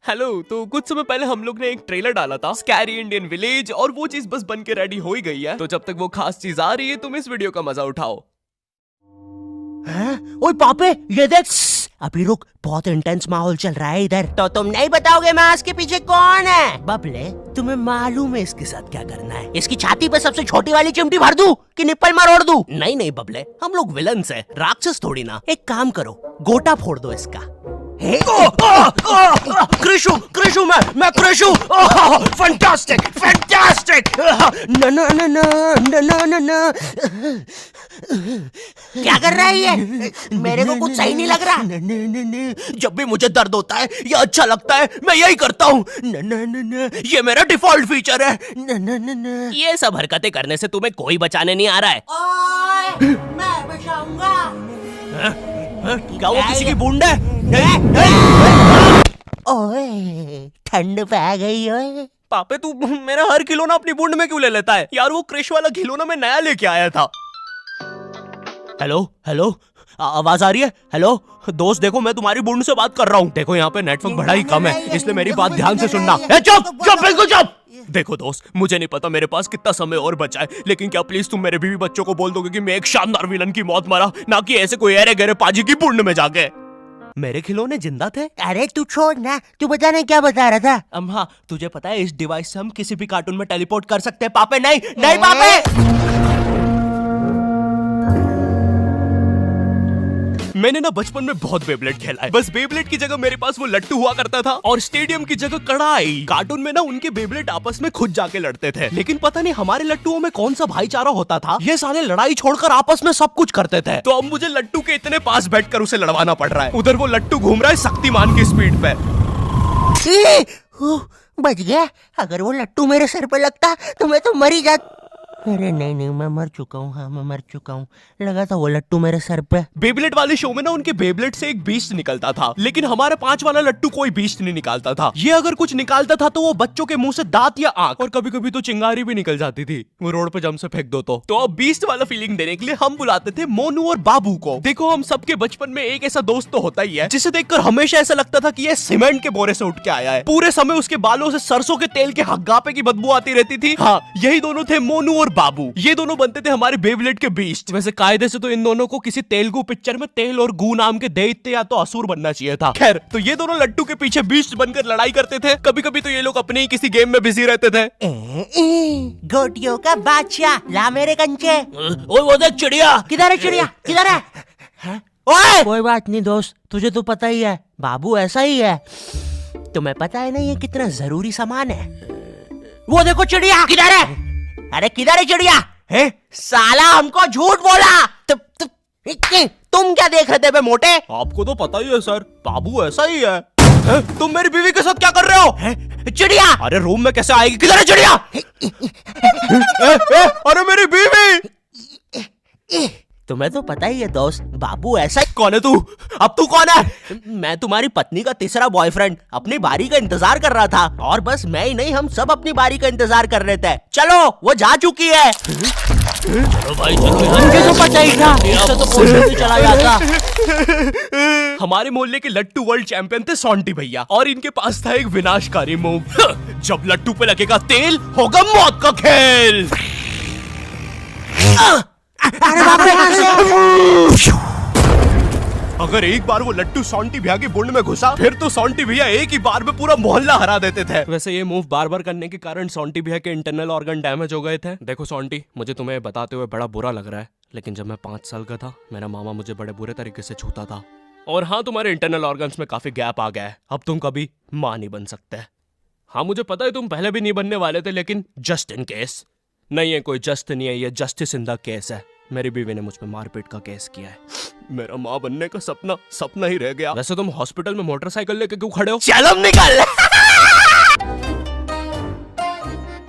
Hello. तो कुछ समय पहले हम लोग ने एक ट्रेलर डाला था स्कैरी इंडियन विलेज, और वो चीज बस बन के रेडी हो ही गई है। तो जब तक वो खास चीज आ रही है तुम इस वीडियो का मजा उठाओ। ओए पापे, ये देख। अभी रुक, बहुत इंटेंस माहौल चल रहा है इधर। तो तुम नहीं बताओगे मास्क के पीछे कौन है? बबले, तुम्हें मालूम है इसके साथ क्या करना है? इसकी छाती पे सबसे छोटी वाली चिमटी भर दूं कि निप्पल मरोड़ दूं? नहीं नहीं बबले, हम लोग विलन्स हैं, राक्षस थोड़ी ना। एक काम करो, गोटा फोड़ दो इसका। कृषु, कृषु, मैं कृषु। Fantastic, fantastic. ना ना ना ना ना ना ना। क्या कर रहा है ये? मेरे को कुछ सही नहीं लग रहा। जब भी मुझे दर्द होता है या अच्छा लगता है मैं यही करता हूँ। ये मेरा डिफॉल्ट फीचर है। ये सब हरकतें करने से तुम्हें कोई बचाने नहीं आ रहा है। ओए, मैं बचाऊंगा। क्या वो किसी की बूंद है? ओए, ठंड पै गई ओए। पापे तू मेरा हर खिलौना अपनी बूंद में क्यों ले लेता है यार? वो क्रिश वाला खिलौना मैं नया लेके आया था। हेलो हेलो, आवाज आ रही है? हेलो दोस्त, देखो मैं तुम्हारी बूंद से बात कर रहा हूँ। देखो यहाँ पे नेटवर्क बड़ा ही कम है, इसलिए मेरी बात ध्यान से सुनना। चुप चुप, बिल्कुल चुप। देखो दोस्त, मुझे नहीं पता मेरे पास कितना समय और बचा है, लेकिन क्या प्लीज तुम मेरे बीवी बच्चों को बोल दोगे कि मैं एक शानदार विलन की मौत मरा, ना कि ऐसे कोई अरे गहरे पाजी की बूंद में जाके। मेरे खिलौने जिंदा थे। अरे तू छोड़ ना, तू बताने क्या बता रहा था? हाँ, तुझे पता है इस डिवाइस से हम किसी भी कार्टून में टेलीपोर्ट कर सकते हैं। पापे नहीं नहीं पापे। मैंने ना बचपन में बहुत बेब्लेड खेला है। बस बेब्लेड की जगह मेरे पास वो लट्टू हुआ करता था, और स्टेडियम की जगह कढ़ाई। कार्टून में ना उनके बेब्लेड आपस में खुद जाके लड़ते थे, लेकिन पता नहीं हमारे लट्टुओं में कौन सा भाईचारा होता था, ये साले लड़ाई छोड़कर आपस में सब कुछ करते थे। तो अब मुझे लट्टू के इतने पास बैठकर उसे लड़वाना पड़ रहा है। उधर वो लट्टू घूम रहा है शक्तिमान की स्पीड पे। बच गया। अगर वो लट्टू मेरे सर पे लगता तो मैं तो मर ही जाता। अरे नहीं नहीं, मैं मर चुका हूँ। हाँ, मैं मर चुका हूँ। लगा था वो लट्टू मेरे सर पे। बेब्लेड वाले शो में ना उनके बेब्लेड से एक बीस्ट निकलता था, लेकिन हमारे 5 वाला लट्टू कोई बीस्ट नहीं निकालता था। ये अगर कुछ निकालता था तो वो बच्चों के मुंह से दांत या आंख, और कभी कभी तो चिंगारी भी निकल जाती थी, वो रोड पे जम से फेंक दो तो अब बीस्ट वाला फीलिंग देने के लिए हम बुलाते थे मोनू और बाबू को। देखो, हम सबके बचपन में एक ऐसा दोस्त तो होता ही है जिसे देखकर हमेशा ऐसा लगता था कि ये सीमेंट के बोरे से उठ के आया है। पूरे समय उसके बालों से सरसों के तेल के हग्गापे की बदबू आती रहती थी। हाँ, यही दोनों थे मोनू और बाबू। ये दोनों बनते थे हमारे बेब्लेड के बीस्ट। वैसे कायदे से तो इन दोनों को किसी तेलुगु पिक्चर में तेल और गू नाम के दैत्य या तो असुर बनना चाहिए था। खैर, तो ये दोनों लट्टू के पीछे बीस्ट बनकर लड़ाई करते थे। कभी कभी तो ये लोग अपने ही किसी गेम में बिजी रहते थे। गोटियों का बादशाह, ला मेरे कंचे। ओए वो देख चिड़िया। किधर है चिड़िया? किधर है? ओए, कोई बात नहीं दोस्त, तुझे तो पता ही है, बाबू ऐसा ही है। तुम्हें पता है ना ये कितना जरूरी सामान है? वो देखो चिड़िया। किधर है? अरे किधर है चिड़िया? है? साला हमको झूठ बोला। तुम क्या देख रहे थे बे मोटे? आपको तो पता ही है सर, बाबू ऐसा ही है। तुम मेरी बीवी के साथ क्या कर रहे हो? चिड़िया। अरे रूम में कैसे आएगी? किधर है चिड़िया? अरे मेरी बीवी। तुम्हें तो पता ही है दोस्त, बाबू ऐसा ही। कौन है तू? अब तू कौन है? मैं तुम्हारी पत्नी का तीसरा बॉयफ्रेंड, अपनी बारी का इंतजार कर रहा था। और बस मैं ही नहीं, हम सब अपनी बारी का इंतजार कर रहे थे। चलो, वो जा चुकी है। चलो भाई चलो। मुझे तो पता ही था, इससे तो कोई चला जाता। हमारे मोहल्ले के लट्टू वर्ल्ड चैंपियन थे सोंटी भैया, और इनके पास था एक विनाशकारी मूव। जब लट्टू पे लगेगा तेल, होगा मौत का खेल। अरे बाप रे। अगर एक बार वो लट्टू सोंटी भैया की बुंड में घुसा, फिर तो सोंटी भैया एक ही बार में पूरा मोहल्ला हरा देते थे। वैसे ये मूव बार बार करने के कारण सोंटी भैया के इंटरनल ऑर्गन डैमेज हो गए थे। देखो सोंटी, मुझे तुम्हें बताते हुए बड़ा बुरा लग रहा है, लेकिन जब मैं 5 साल का था, मेरा मामा मुझे बड़े बुरे तरीके से छूता था। और हाँ, तुम्हारे इंटरनल ऑर्गन्स में काफी गैप आ गया है, अब तुम कभी माँ नहीं बन सकते। हाँ मुझे पता है तुम पहले भी नहीं बनने वाले थे, लेकिन जस्ट इन केस। नहीं है, कोई जस्ट नहीं है, ये जस्टिस इन द केस है। मेरी बीवी ने मुझ पे मारपीट का केस किया है। मेरा माँ बनने का सपना ही रह गया। वैसे तुम हॉस्पिटल में मोटरसाइकिल लेके क्यों खड़े हो? चलो निकल।